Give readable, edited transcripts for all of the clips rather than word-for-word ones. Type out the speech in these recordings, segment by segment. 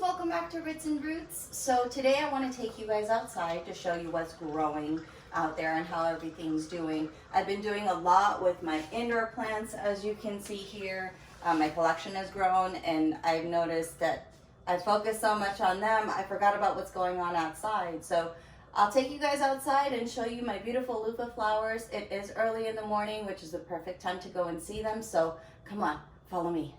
welcome back to RhitznRoots. So today I want to take you guys outside to show you what's growing out there and how everything's doing. I've been doing a lot with my indoor plants, as you can see here. My collection has grown, and I've noticed that I focused so much on them, I forgot about what's going on outside. So I'll take you guys outside and show you my beautiful loofah flowers. It is early in the morning, which is the perfect time to go and see them. So come on, follow me.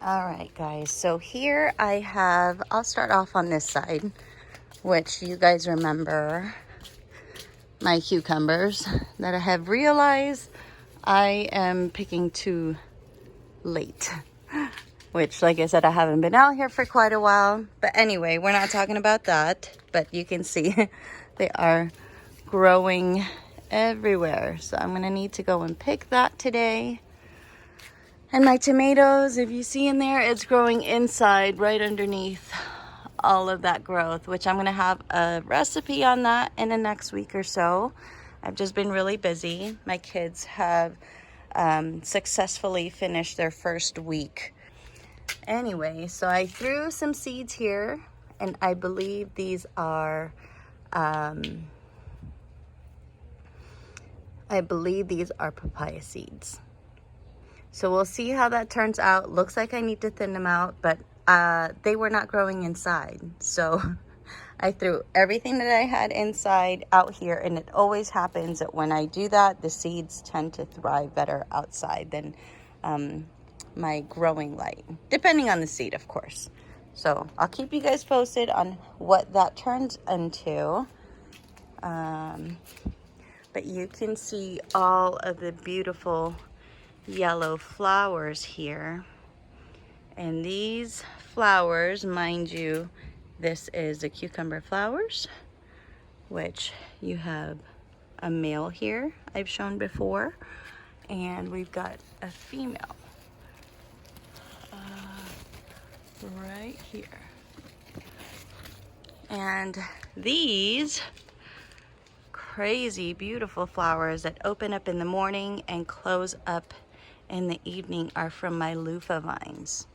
All right, guys, so here I have, I'll start off on this side, which you guys remember my cucumbers that I have realized I am picking too late, which, like I said, I haven't been out here for quite a while. But anyway, we're not talking about that, but you can see they are growing everywhere. So I'm gonna need to go and pick that today. And my tomatoes, if you see in there, it's growing inside, right underneath all of that growth, which I'm gonna have a recipe on that in the next week or so. I've just been really busy. My kids have successfully finished their first week. Anyway, so I threw some seeds here, and I believe these are, papaya seeds. So we'll see how that turns out. Looks like I need to thin them out, but they were not growing inside. So I threw everything that I had inside out here, and it always happens that when I do that, the seeds tend to thrive better outside than my growing light, depending on the seed, of course. So I'll keep you guys posted on what that turns into. But you can see all of the beautiful yellow flowers here, and these flowers, mind you, this is the cucumber flowers, which you have a male here I've shown before, and we've got a female right here. And these crazy beautiful flowers that open up in the morning and close up in the evening are from my loofah vines.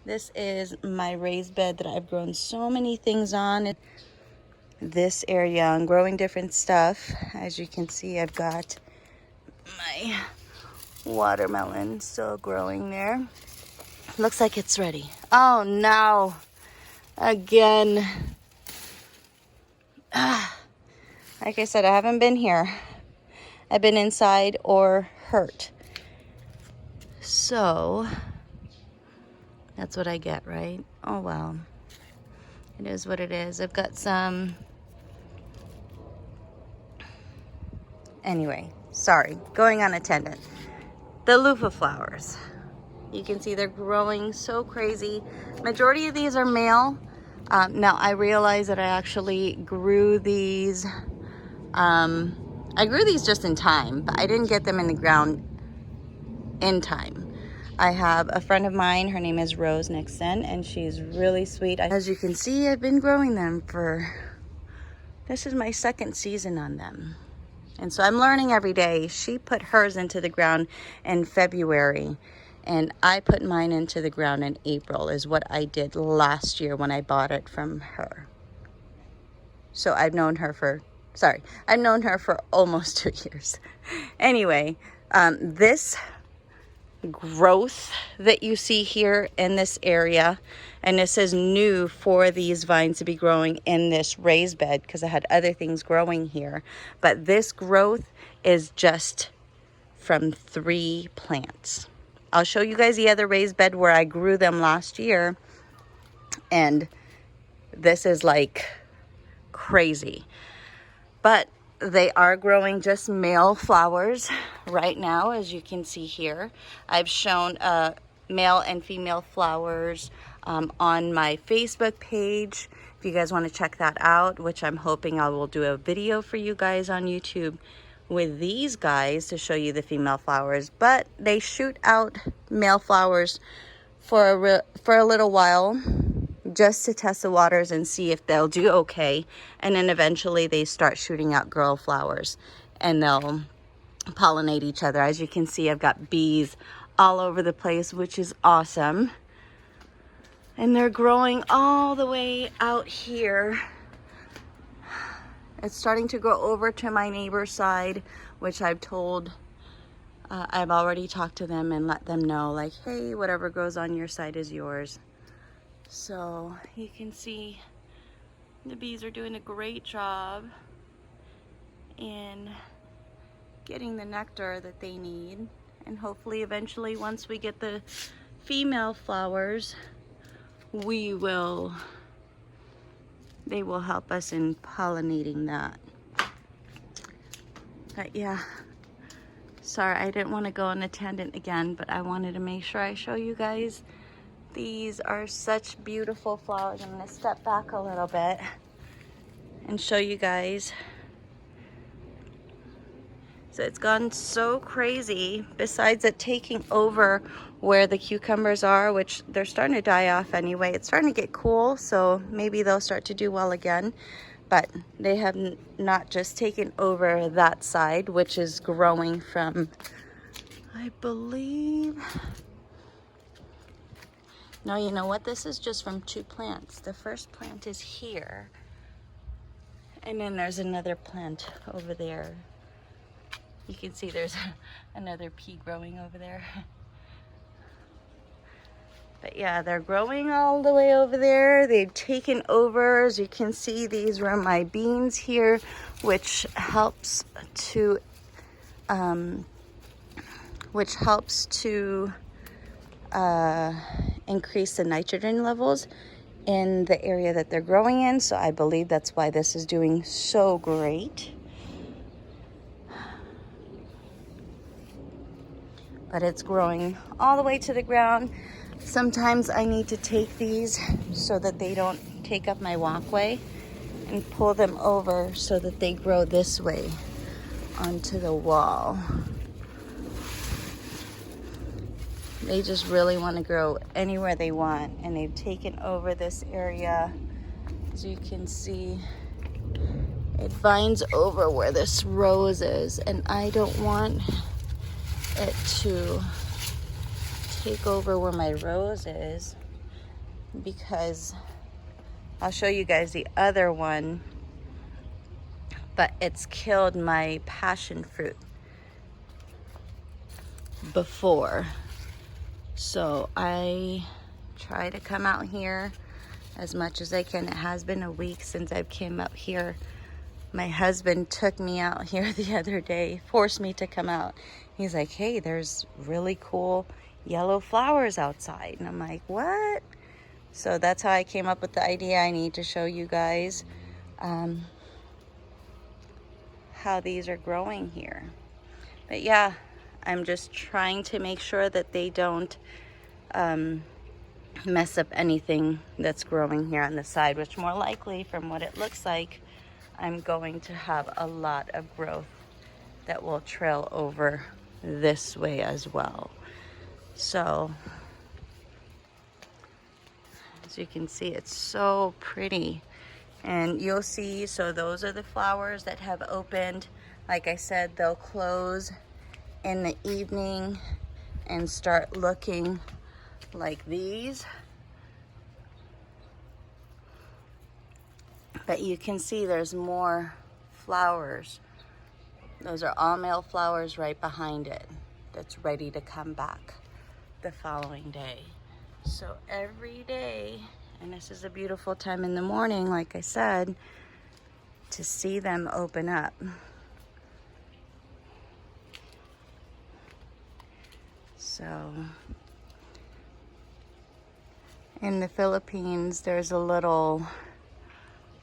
This is my raised bed that I've grown so many things on. This area, I'm growing different stuff. As you can see, I've got my watermelon still growing there. Looks like it's ready. Oh no, again. Like I said, I haven't been here. I've been inside or hurt. So that's what I get, right? Oh well, it is what it is. I've got some, anyway, sorry, going on a tangent. The loofah flowers, you can see they're growing so crazy. Majority of these are male. Now I realize that I actually grew these, I grew these just in time, but I didn't get them in the ground in time. I have a friend of mine, her name is Rose Nixon, and she's really sweet. As you can see, I've been growing them this is my second season on them. And so I'm learning every day. She put hers into the ground in February, and I put mine into the ground in April, is what I did last year when I bought it from her. So I've known her for almost 2 years. Anyway, this growth that you see here in this area, and this is new for these vines to be growing in this raised bed because I had other things growing here, but this growth is just from 3 plants. I'll show you guys the other raised bed where I grew them last year, and this is like crazy. But they are growing just male flowers right now, as you can see here. I've shown male and female flowers on my Facebook page. If you guys want to check that out, which I'm hoping I will do a video for you guys on YouTube with these guys to show you the female flowers. But they shoot out male flowers for a little while, just to test the waters and see if they'll do okay. And then eventually they start shooting out girl flowers, and they'll pollinate each other. As you can see, I've got bees all over the place, which is awesome. And they're growing all the way out here. It's starting to grow over to my neighbor's side, which I've told, I've already talked to them and let them know, like, hey, whatever grows on your side is yours. So you can see the bees are doing a great job in getting the nectar that they need. And hopefully eventually, once we get the female flowers, they will help us in pollinating that. But yeah, sorry, I didn't want to go on a tangent again, but I wanted to make sure I show you guys. These are such beautiful flowers. I'm going to step back a little bit and show you guys. So it's gone so crazy, besides it taking over where the cucumbers are, which they're starting to die off anyway. It's starting to get cool, so maybe they'll start to do well again. But they have not just taken over that side, which is growing from, I believe, no, you know what? This is just from 2 plants. The first plant is here, and then there's another plant over there. You can see there's another pea growing over there. But yeah, they're growing all the way over there. They've taken over. As you can see, these were my beans here, which helps to increase the nitrogen levels in the area that they're growing in. So I believe that's why this is doing so great. But it's growing all the way to the ground. Sometimes I need to take these so that they don't take up my walkway, and pull them over so that they grow this way onto the wall. They just really want to grow anywhere they want, and they've taken over this area. As you can see, it vines over where this rose is, and I don't want it to take over where my rose is, because I'll show you guys the other one, but it's killed my passion fruit before. So I try to come out here as much as I can. It has been a week since I've came up here. My husband took me out here the other day, forced me to come out. He's like, hey, there's really cool yellow flowers outside. And I'm like, what? So that's how I came up with the idea. I need to show you guys how these are growing here. But yeah, I'm just trying to make sure that they don't mess up anything that's growing here on the side, which more likely, from what it looks like, I'm going to have a lot of growth that will trail over this way as well. So as you can see, it's so pretty. And you'll see, so those are the flowers that have opened. Like I said, they'll close in the evening and start looking like these. But you can see there's more flowers. Those are all male flowers right behind it that's ready to come back the following day. So every day, and this is a beautiful time in the morning, like I said, to see them open up. So in the Philippines, there's a little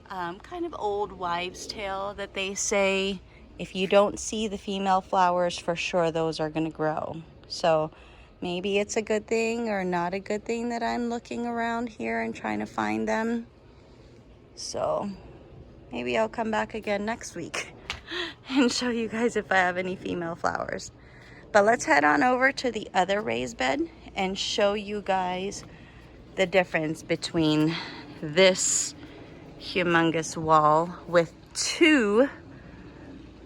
kind of old wives' tale that they say, if you don't see the female flowers, for sure those are going to grow. So maybe it's a good thing or not a good thing that I'm looking around here and trying to find them. So maybe I'll come back again next week and show you guys if I have any female flowers. But let's head on over to the other raised bed and show you guys the difference between this humongous wall with 2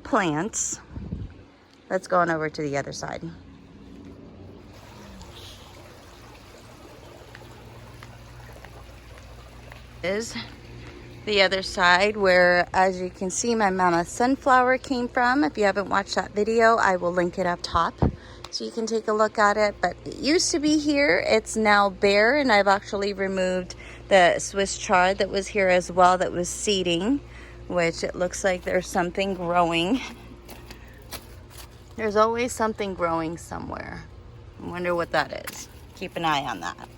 plants. Let's go on over to the other side. Is the other side where, as you can see, my mama sunflower came from. If you haven't watched that video, I will link it up top so you can take a look at it. But it used to be here. It's now bare, and I've actually removed the Swiss chard that was here as well, that was seeding, which it looks like there's something growing. There's always something growing somewhere. I wonder what that is. Keep an eye on that.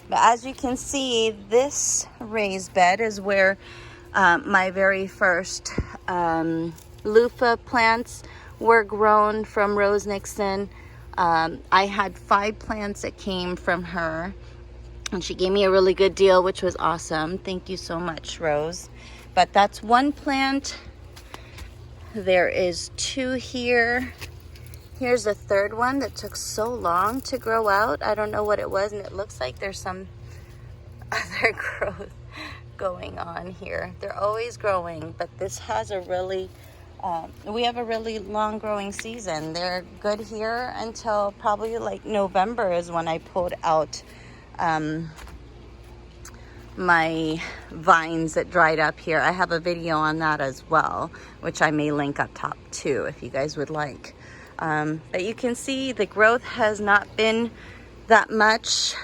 But as you can see, this raised bed is where my very first loofah plants were grown from Rose Nixon. I had 5 plants that came from her, and she gave me a really good deal, which was awesome. Thank you so much, Rose. But that's 1 plant. There is 2 here. Here's a 3rd one that took so long to grow out. I don't know what it was, and it looks like there's some other growth going on here. They're always growing, but this has a really, we have a really long growing season. They're good here until probably like November is when I pulled out my vines that dried up here. I have a video on that as well, which I may link up top too if you guys would like. But you can see the growth has not been that much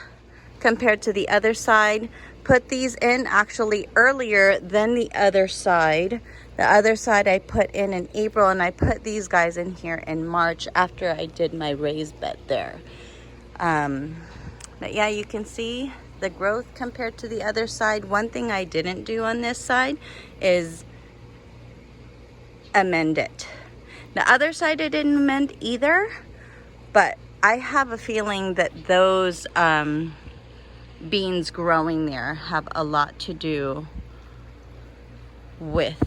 compared to the other side. Put these in actually earlier than the other side. The other side I put in April, and I put these guys in here in March after I did my raised bed there. But yeah, you can see the growth compared to the other side. One thing I didn't do on this side is amend it. The other side I didn't amend either, but I have a feeling that those beans growing there have a lot to do with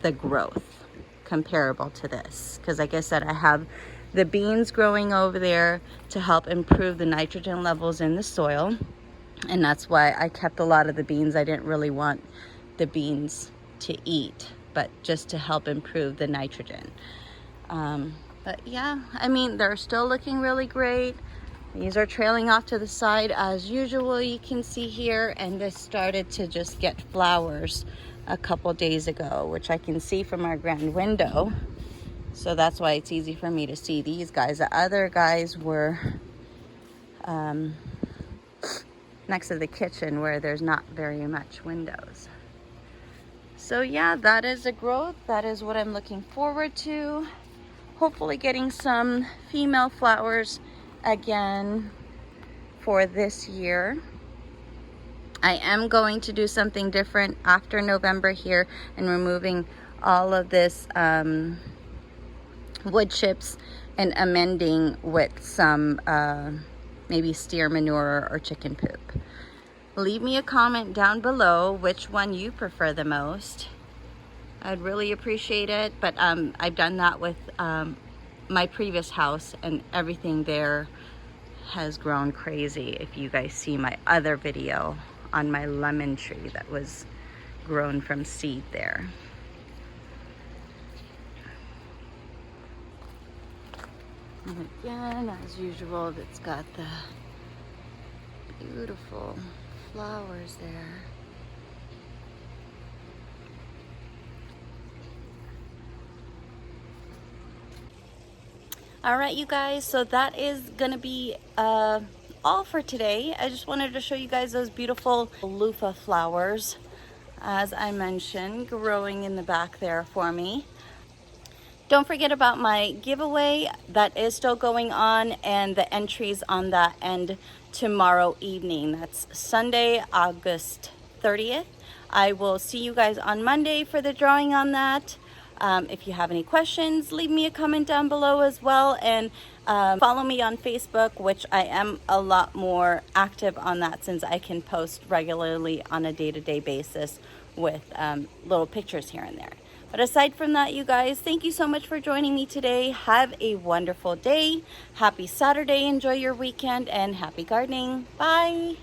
the growth comparable to this. Because like I said, I have the beans growing over there to help improve the nitrogen levels in the soil. And that's why I kept a lot of the beans. I didn't really want the beans to eat, but just to help improve the nitrogen. But yeah, I mean, they're still looking really great. These are trailing off to the side as usual, you can see here, and this started to just get flowers a couple days ago, which I can see from our grand window. So that's why it's easy for me to see these guys. The other guys were next to the kitchen where there's not very much windows. So yeah, that is a growth. That is what I'm looking forward to. Hopefully getting some female flowers again for this year. I am going to do something different after November here and removing all of this wood chips and amending with some maybe steer manure or chicken poop. Leave me a comment down below which one you prefer the most. I'd really appreciate it. But I've done that with my previous house, and everything there has grown crazy. If you guys see my other video on my lemon tree that was grown from seed there. And again, as usual, it's got the beautiful flowers there. All right, you guys, so that is gonna be all for today. I just wanted to show you guys those beautiful loofah flowers, as I mentioned, growing in the back there for me. Don't forget about my giveaway. That is still going on, and the entries on that end tomorrow evening. That's Sunday, August 30th. I will see you guys on Monday for the drawing on that. If you have any questions, leave me a comment down below as well, and follow me on Facebook, which I am a lot more active on that since I can post regularly on a day-to-day basis with little pictures here and there. But aside from that, you guys, thank you so much for joining me today. Have a wonderful day. Happy Saturday. Enjoy your weekend, and happy gardening. Bye.